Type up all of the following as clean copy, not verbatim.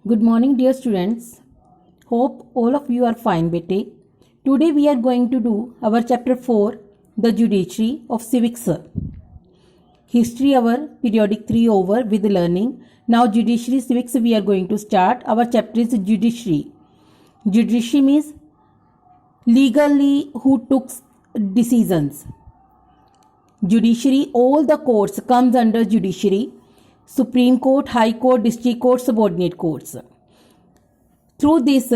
Good morning, dear students. Hope all of you are fine, bete. Today we are going to do our chapter 4, the judiciary of civics. History our periodic 3 over with learning. Now judiciary civics we are going to start. Our chapter is judiciary. Judiciary means legally who took decisions. Judiciary, all the courts comes under judiciary. Supreme Court, High Court, District Court, subordinate courts. Through this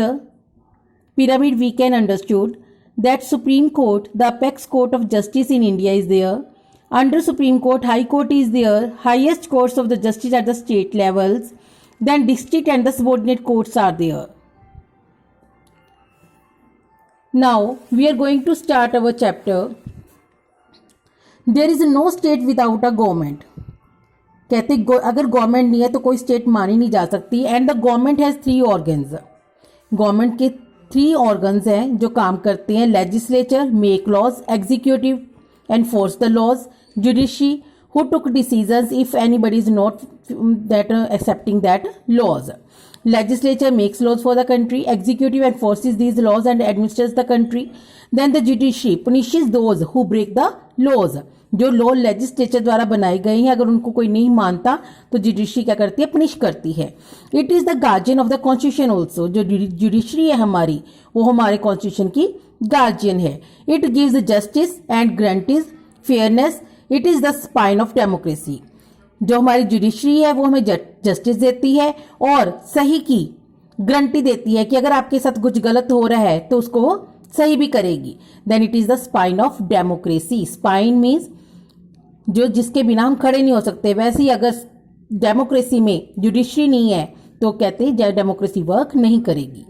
pyramid we can understood that Supreme Court, the apex court of justice in India is there. Under Supreme Court, High Court is there, highest courts of the justice at the state levels. Then district and the subordinate courts are there. Now we are going to start our chapter. There is no state without a government. कहते अगर government नहीं है तो कोई state मानी नहीं जा सकती. And the government has 3 organs. Government के 3 ऑर्गन्स हैं जो काम करते हैं. Legislature make laws, executive enforce the laws, judiciary who took decisions if anybody is not that accepting that laws. Legislature makes laws for the country, executive enforces these laws and administers the country. Then the judiciary punishes those who break the laws. जो law legislature द्वारा बनाए गए हैं अगर उनको कोई नहीं मानता तो जुडिशरी क्या करती है, पनिश करती है. It is the guardian of the constitution also. जो जुडिशरी है हमारी वो हमारे कॉन्स्टिट्यूशन की गार्जियन है. It gives justice and guarantees fairness. It is the spine of democracy. जो हमारी जुडिशरी है वो हमें जस्टिस देती है और सही की गारंटी देती है कि अगर आपके साथ कुछ गलत हो रहा है तो उसको वो सही भी करेगी. Then it is the spine of democracy. Spine means जो जिसके बिना हम खड़े नहीं हो सकते. वैसे ही अगर डेमोक्रेसी में जुडिशरी नहीं है तो कहते हैं डेमोक्रेसी वर्क नहीं करेगी.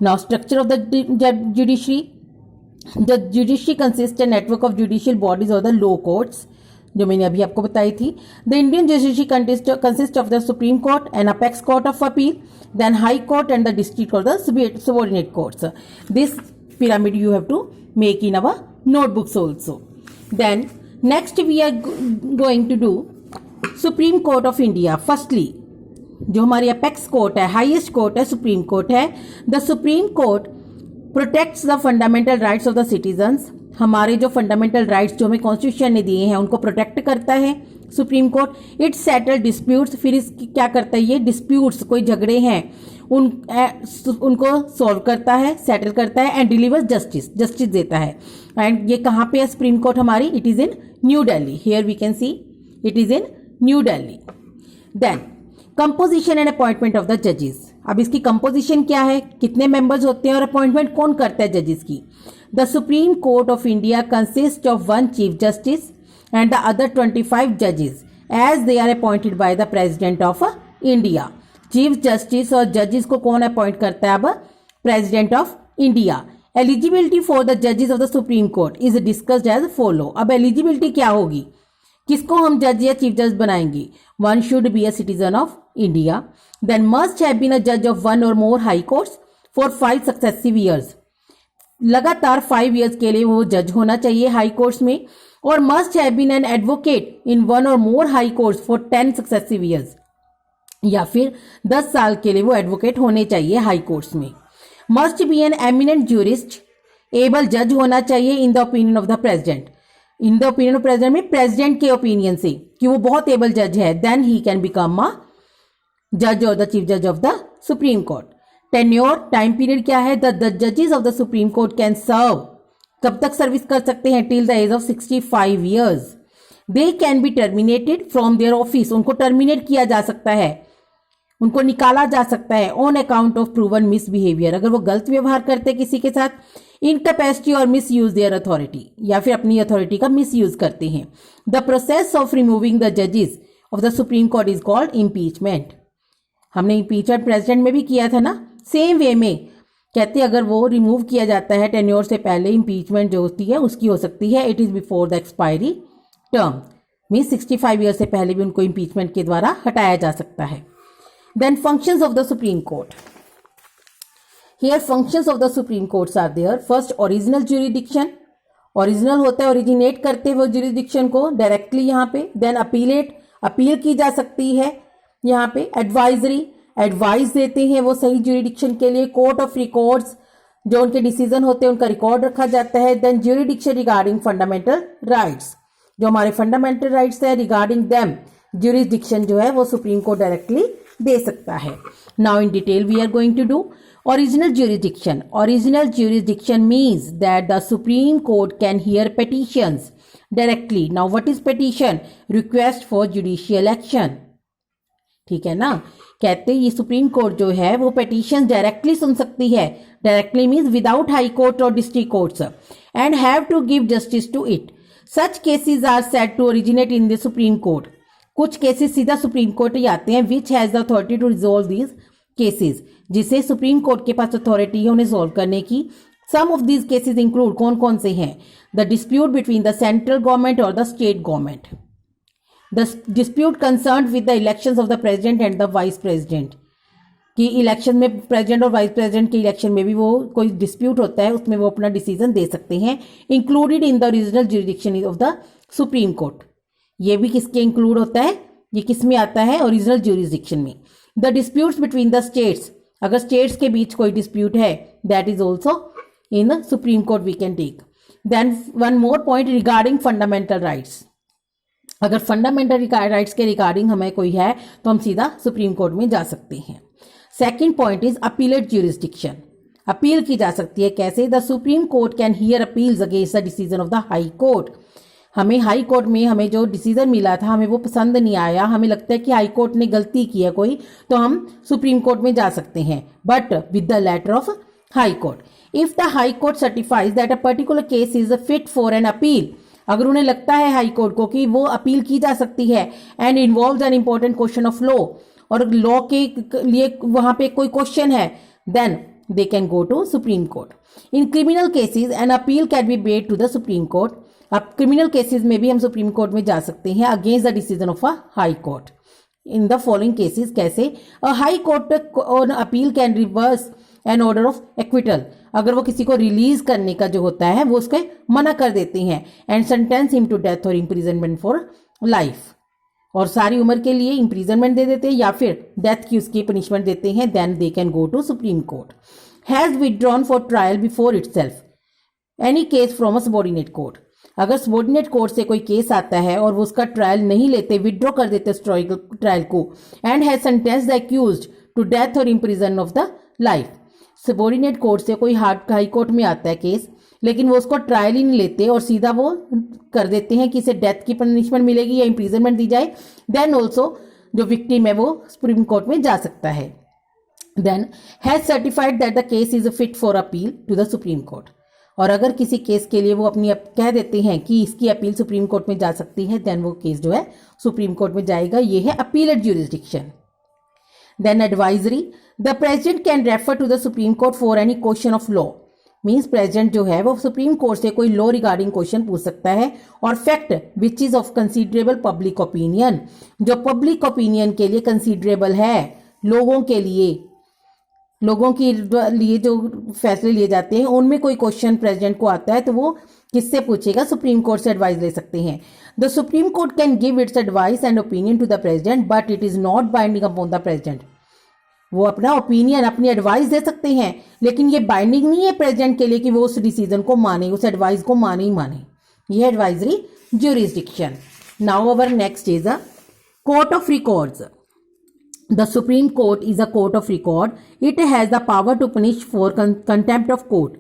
Now structure of the judiciary. The judiciary consist a network of judicial bodies और द लो कोर्ट्स जो मैंने अभी आपको बताई थी. The Indian judiciary consist of the supreme court and apex court of appeal, then high court and the district court, the subordinate courts. This pyramid you have to make in our notebooks also. Then next we are going to do Supreme Court of India. Firstly जो हमारी apex court है, highest court है, supreme court है. The supreme court protects the fundamental rights of the citizens. हमारे जो fundamental rights जो हमें constitution ने दिए हैं उनको प्रोटेक्ट करता है supreme court. It settle disputes. फिर इसकी क्या करता है, ये डिस्प्यूट्स कोई झगड़े हैं उनको सॉल्व करता है, सेटल करता है. एंड डिलीवर जस्टिस, जस्टिस देता है. एंड ये कहाँ पे है सुप्रीम कोर्ट हमारी? It is in New Delhi. Here we can see it is in New Delhi. Then composition and appointment of the जजेस. अब इसकी कंपोजिशन क्या है, कितने मेंबर्स होते हैं और अपॉइंटमेंट कौन करता है जजेस की? The supreme court of India consist of 1 chief justice and the other 25 judges as they are appointed by the president of India. Chief justice और जजेस को कौन अपॉइंट करता है? अब president of India. Eligibility for the जजेस of the supreme Court is discussed as follow. अब eligibility क्या होगी, किसको हम जज या चीफ जज बनाएंगे? 1 should be a citizen of India. Then must have been a जज ऑफ 1 और more high courts for 5 successive years. लगातार 5 ईयर्स के लिए वो जज होना चाहिए हाई कोर्ट्स में. और must have been an advocate in 1 और more high courts for 10 successive years. या फिर 10 साल के लिए वो एडवोकेट होने चाहिए हाई कोर्ट्स में. Must be an eminent jurist. Able जज होना चाहिए in the opinion of the president. In the opinion of president में प्रेसिडेंट के ओपिनियन से कि वो बहुत एबल जज है, then he can become a जज और द चीफ जज of the supreme court. Tenure, time period क्या है? द जजेस of the supreme court can serve. कब तक सर्विस कर सकते हैं? Till the age of 65 years. They can be terminated from their office. उनको टर्मिनेट किया जा सकता है, उनको निकाला जा सकता है on account of proven misbehaviour. अगर वो गलत व्यवहार करते किसी के साथ, इनकैपेसिटी और मिस यूज देयर अथॉरिटी, या फिर अपनी अथॉरिटी का मिस यूज करते हैं. The process of removing the जजेस of the supreme Court is called impeachment. हमने इम्पीचमेंट प्रेसिडेंट में भी किया था ना. सेम वे में कहते अगर वो रिमूव किया जाता है टेन्योर से पहले, इम्पीचमेंट जो होती है उसकी हो सकती है. It is before the expiry term. Means 65 year से पहले भी उनको इम्पीचमेंट के द्वारा हटाया जा सकता है. Then functions of the supreme court. Here functions of the supreme courts are there. First, original jurisdiction. Original होता है ओरिजिनेट करते हुए ज्यूरिडिक्शन को डायरेक्टली यहाँ पे. देन अपीलेट, अपील की जा सकती है यहाँ पे. एडवाइजरी, एडवाइस देते हैं वो सही ज्यूरिडिक्शन के लिए। कोर्ट ऑफ रिकॉर्ड्स, जो उनके डिसीजन होते हैं उनका रिकॉर्ड रखा जाता है। Then jurisdiction regarding fundamental rights, जो हमारे फंडामेंटल राइट्स है रिगार्डिंग देम ज्यूरिडिक्शन जो है वो सुप्रीम कोर्ट डायरेक्टली दे सकता है। Now in detail we are going to do original jurisdiction. Original jurisdiction means that the supreme court can hear petitions directly. Now what is petition? Request for judicial action. ठीक है ना, कहते हैं ये supreme court जो है वो petition directly सुन सकती है। Directly means without high court और district courts, and have to give justice to it. Such cases are said to originate in the supreme Court. कुछ केसेस सीधा सुप्रीम कोर्ट ही आते हैं, which has the authority to resolve these cases, जिसे Supreme Court के पास authority है उन्हें सॉल्व करने की। Some of these cases include, कौन कौन से हैं? The dispute between the central government और the state government, the dispute concern with the elections of the president and the vice president, कि इलेक्शन में प्रेसिडेंट और वाइस प्रेसिडेंट के election में भी वो कोई डिस्प्यूट होता है, उसमें वो अपना डिसीजन दे सकते हैं। Included in the original jurisdiction of the supreme court, ये भी किसके इंक्लूड होता है? ये किस में आता है? ओरिजिनल ज्यूरिडिक्शन में। The disputes between the states, अगर स्टेट्स के बीच कोई डिस्प्यूट है, that is also in supreme court we can take. Then one more point regarding fundamental rights, अगर फंडामेंटल राइट्स के रिगार्डिंग हमें कोई है तो हम सीधा सुप्रीम कोर्ट में जा सकते हैं। Second point is appellate jurisdiction, appeal की जा सकती है। कैसे? The supreme court can here appeals against the decision of the high court. हमें हाई कोर्ट में हमें जो डिसीजन मिला था हमें वो पसंद नहीं आया, हमें लगता है कि हाई कोर्ट ने गलती की है कोई, तो हम सुप्रीम कोर्ट में जा सकते हैं, but with the letter of high court. If the high court certifies that a particular case is fit for an appeal, अगर उन्हें लगता है हाई कोर्ट को कि वो अपील की जा सकती है, and involves an important question of law, और लॉ के लिए वहां पे कोई क्वेश्चन है, then they can go to supreme Court. In criminal cases an appeal can be made to the supreme Court. अब क्रिमिनल केसेस में भी हम सुप्रीम कोर्ट में जा सकते हैं against the decision of a high court in the following cases. कैसे? A high court on appeal can reverse N order of acquittal, अगर वो किसी को रिलीज करने का जो होता है वो उसके मना कर देते हैं, and sentence him to death और इम्प्रिजनमेंट फॉर लाइफ, और सारी उम्र के लिए इम्प्रिजनमेंट दे देते हैं या फिर डेथ की उसकी पनिशमेंट देते हैं, then they can go to supreme court. Has withdrawn for trial before itself any case from a subordinate court, अगर सबॉर्डिनेट कोर्ट से कोई केस आता है और वो उसका ट्रायल नहीं लेते, विड्रॉ कर देते ट्रायल को, and has sentenced the accused to death और imprison of the life. Subordinate court से कोई हाई कोर्ट में आता है केस, लेकिन वो उसको ट्रायल ही नहीं लेते और सीधा वो कर देते हैं कि इसे डेथ की पनिशमेंट मिलेगी या इम्प्रिजनमेंट दी जाए, देन ऑल्सो जो विक्टिम है वो सुप्रीम कोर्ट में जा सकता है। Then has certified that the case is fit for appeal to the supreme court, और अगर किसी केस के लिए वो अपनी कह देते हैं कि इसकी अपील सुप्रीम कोर्ट में जा सकती है, देन वो केस जो है सुप्रीम कोर्ट में जाएगा। ये है appellate jurisdiction. Then advisory, the president can refer to the supreme court for any question of law, means president जो है वो सुप्रीम कोर्ट से कोई लॉ रिगार्डिंग क्वेश्चन पूछ सकता है, और fact which is of considerable public opinion, जो पब्लिक ओपिनियन के लिए कंसीडरेबल है, लोगों के लिए जो फैसले लिए जाते हैं उनमें कोई क्वेश्चन प्रेसिडेंट को आता है तो वो किससे पूछेगा? सुप्रीम कोर्ट से एडवाइस ले सकते हैं। The supreme court can give its advice and opinion to the president but it is not binding upon the president, वो अपना ओपिनियन अपनी एडवाइस दे सकते हैं, लेकिन ये बाइंडिंग नहीं है प्रेसिडेंट के लिए कि वो उस डिसीजन को माने, उस एडवाइस को माने ही माने। ये advisory jurisdiction. Now our next is a court of records. The Supreme Court is a court of record. It has the power to punish for contempt of court.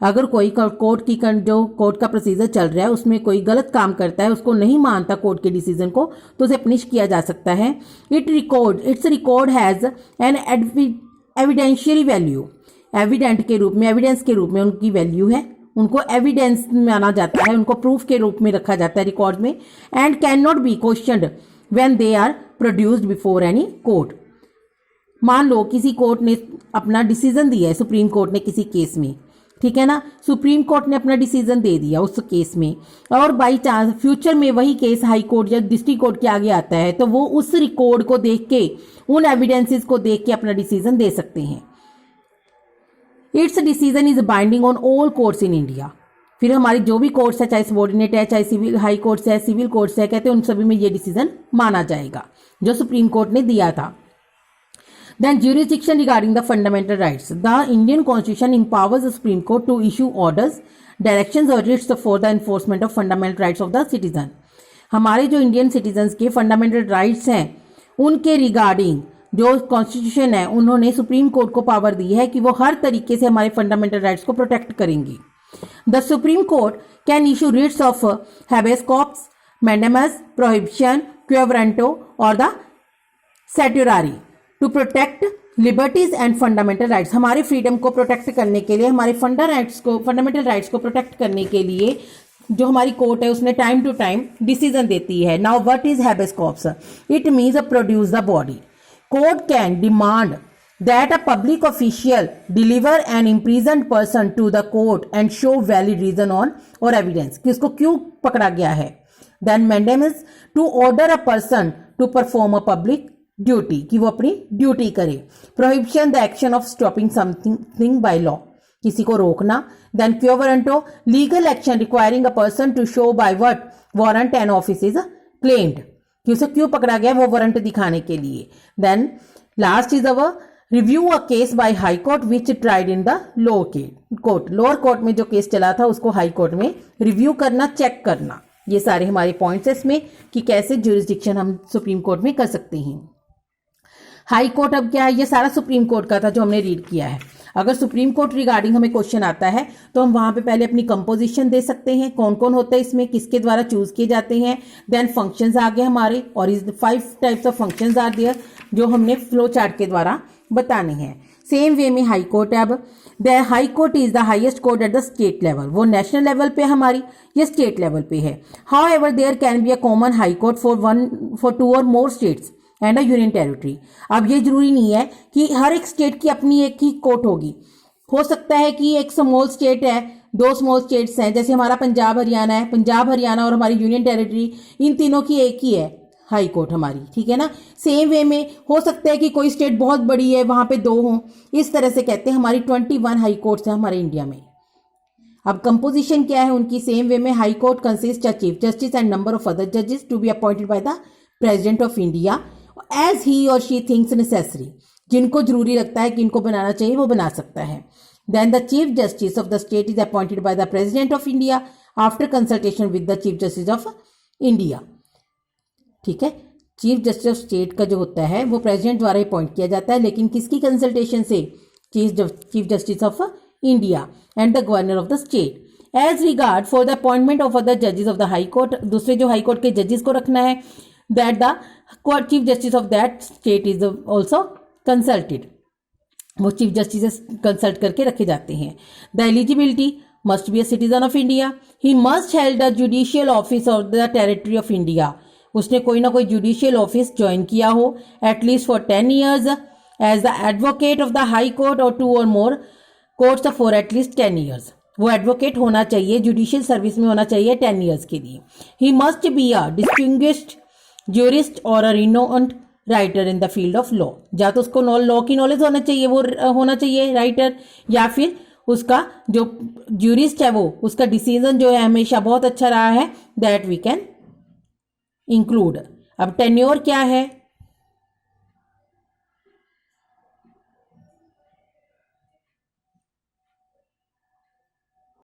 अगर कोई कोर्ट की जो कोर्ट का procedure चल रहा है उसमें कोई गलत काम करता है, उसको नहीं मानता कोर्ट के डिसीजन को, तो उसे पनिश किया जा सकता है। It's record has an evidentiary value, evident के रूप में, एविडेंस के रूप में उनकी वैल्यू है, उनको एविडेंस माना जाता है, उनको प्रूफ के रूप में रखा जाता है रिकॉर्ड में, and can not be questioned when they are produced before any court. मान लो किसी कोर्ट ने अपना डिसीजन दिया है, सुप्रीम कोर्ट ने किसी केस में, ठीक है ना, सुप्रीम कोर्ट ने अपना डिसीजन दे दिया उस केस में, और बाई चांस फ्यूचर में वही केस हाई कोर्ट या डिस्ट्रिक्ट कोर्ट के आगे आता है, तो वो उस रिकॉर्ड को देख के, उन एविडेंसेस को देख के अपना डिसीजन दे सकते हैं। It's decision is binding on all courts in India. फिर हमारी जो भी कोर्ट्स है, चाहे सबॉर्डिनेट है, चाहे सिविल हाई कोर्ट्स है, सिविल कोर्ट्स है, कहते हैं उन सभी में ये डिसीजन माना जाएगा जो सुप्रीम कोर्ट ने दिया था। Then jurisdiction regarding the fundamental rights. The Indian Constitution empowers the Supreme Court to issue orders, directions or writs for the enforcement of fundamental rights of the citizen. हमारे जो Indian citizens के fundamental rights हैं उनके regarding जो constitution है उन्होंने Supreme Court को power दी है कि वो हर तरीके से हमारे फंडामेंटल राइट्स को प्रोटेक्ट करेंगी. The supreme court can issue writs of habeas corpus, mandamus, prohibition, quo warranto और the certiorari to protect liberties and fundamental rights. हमारे फ्रीडम को प्रोटेक्ट करने के लिए, हमारे फंडामेंटल राइट्स को प्रोटेक्ट करने के लिए जो हमारी कोर्ट है उसने टाइम टू टाइम डिसीजन देती है. Now what is habeas corpus? It means produce the body. Court can demand that a public official deliver an imprisoned person to the court and show valid reason on or evidence कि उसको क्यों पकड़ा गया है. Then mandamus to order a person to perform a public duty कि वो अपनी duty करे. Prohibition the action of stopping something by law किसी को रोकना. Then quo warranto legal action requiring a person to show by what warrant an office is claimed कि उसे क्यों पकड़ा गया वो वारंट दिखाने के लिए. Then last is our review a case by high court which tried in the lower court. Lower court में जो केस चला था उसको हाई कोर्ट में रिव्यू करना, चेक करना. ये सारे हमारे पॉइंट्स हैं इसमें कि कैसे ज्यूरिसडिक्शन हम सुप्रीम कोर्ट में कर सकते हैं. हाई कोर्ट अब क्या है? ये सारा सुप्रीम कोर्ट का था जो हमने रीड किया है. अगर सुप्रीम कोर्ट रिगार्डिंग हमें क्वेश्चन आता है तो हम वहां पे पहले अपनी कंपोजिशन दे सकते हैं, कौन कौन होता है इसमें, किसके द्वारा चूज किए जाते हैं. देन फंक्शंस आ गए हमारे और इस 5 types of functions are there जो हमने फ्लो चार्ट के द्वारा बताने हैं. सेम वे में हाई कोर्ट है. अब the high court is the highest court at the state level. वो नेशनल लेवल पे हमारी, ये स्टेट लेवल पे है. However there can be a common high court for 2 और more states and a union territory. अब ये जरूरी नहीं है कि हर एक स्टेट की अपनी एक ही कोर्ट होगी. हो सकता है कि एक स्मॉल स्टेट है, 2 स्मॉल स्टेट्स हैं, जैसे हमारा पंजाब हरियाणा है, पंजाब हरियाणा और हमारी यूनियन टेरिटरी, इन तीनों की एक ही है हाई कोर्ट हमारी. ठीक है ना. सेम वे में हो सकता है कि कोई स्टेट बहुत बड़ी है, वहां पे 2 हों. इस तरह से कहते हैं हमारी 21 हाई कोर्ट्स हैं हमारे इंडिया में. अब कंपोजिशन क्या है उनकी? सेम वे में high court consist of chief justice and number of other जजेस to be appointed by the president of India as he और शी थिंक्स नेसेसरी. जिनको जरूरी लगता है कि इनको बनाना चाहिए वो बना सकता है. Then the chief justice of the state is appointed by the president of India after consultation with the chief justice of India. ठीक है. चीफ जस्टिस ऑफ स्टेट का जो होता है वो प्रेसिडेंट द्वारा अपॉइंट किया जाता है, लेकिन किसकी कंसल्टेशन से? Chief justice of India and the governor of the state. As regard for the appointment of other जजेस ऑफ द हाई कोर्ट, दूसरे जो हाई कोर्ट के जजेस को रखना है, that the chief justice of that state is also consulted. वो chief justice consult करके रखे जाते हैं. The eligibility must be a citizen of India. He must held the judicial office of the territory of India. उसने कोई ना कोई judicial office join किया हो at least for 10 years as the advocate of the high court और 2 और more courts for at least 10 years. वो advocate होना चाहिए, जुडिशियल सर्विस में होना चाहिए 10 years के लिए. He must be a distinguished jurist और a renowned writer in the field of law. या तो उसको लॉ की नॉलेज होना चाहिए, वो होना चाहिए राइटर, या फिर उसका जो ज्यूरिस्ट है वो उसका डिसीजन जो है हमेशा बहुत अच्छा रहा है, दैट वी कैन इंक्लूड. अब टेन्योर क्या है?